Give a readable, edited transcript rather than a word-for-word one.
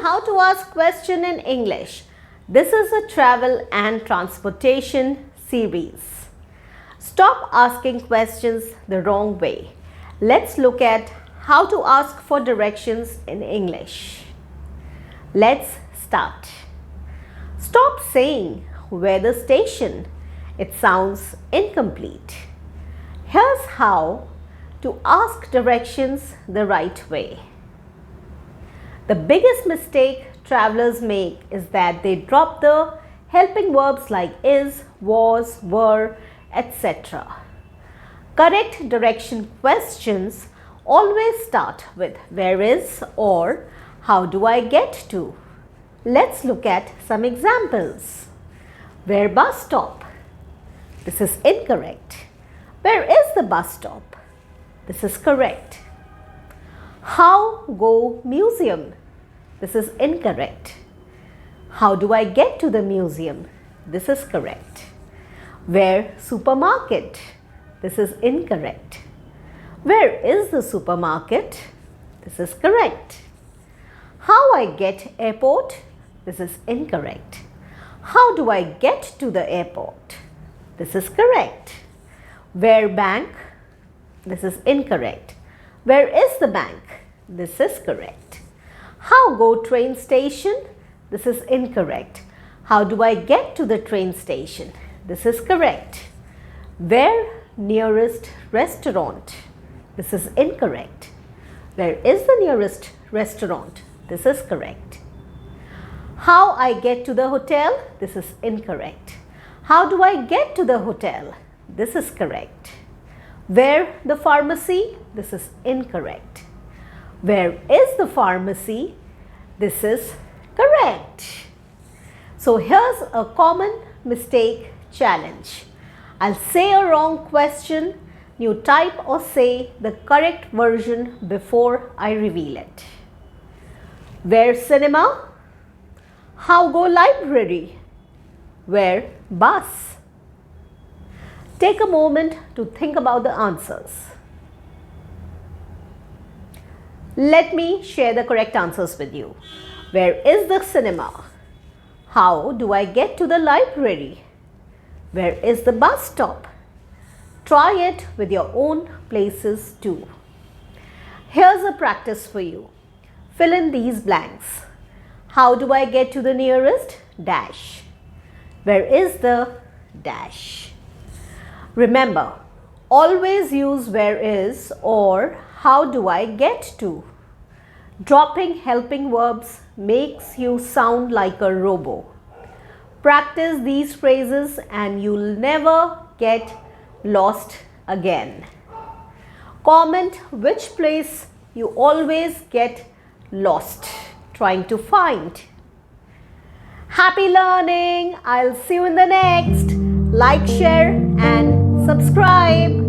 how to ask question in English. This is a travel and transportation series. Stop asking questions the wrong way. Let's look at how to ask for directions in English. Let's start. Stop saying where the station. It sounds incomplete. Here's how to ask directions the right way. The biggest mistake travelers make is that they drop the helping verbs like is, was, were, etc. Correct direction questions always start with where is or how do I get to. Let's look at some examples. Where bus stop? This is incorrect. Where is the bus stop? This is correct. How go museum? This is incorrect. How do I get to the museum? This is correct. Where supermarket? This is incorrect. Where is the supermarket? This is correct. How I get airport? This is incorrect. How do I get to the airport? This is correct. Where bank? This is incorrect. Where is the bank? This is correct. How go train station? This is incorrect. How do I get to the train station? This is correct. Where nearest restaurant? This is incorrect. Where is the nearest restaurant? This is correct. How I get to the hotel? This is incorrect. How do I get to the hotel? This is correct. Where the pharmacy? This is incorrect. Where is the pharmacy? This is correct. So here's a common mistake challenge. I'll say a wrong question. You type or say the correct version before I reveal it. Where cinema? How go library? Where bus? Take a moment to think about the answers. Let me share the correct answers with you. Where is the cinema? How do I get to the library? Where is the bus stop? Try it with your own places too. Here's a practice for you. Fill in these blanks. How do I get to the nearest dash? Where is the dash? Remember, always use where is or how do I get to. Dropping helping verbs makes you sound like a robo. Practice these phrases and you'll never get lost again. Comment which place you always get lost trying to find. Happy learning! I'll see you in the next. Like, share and subscribe.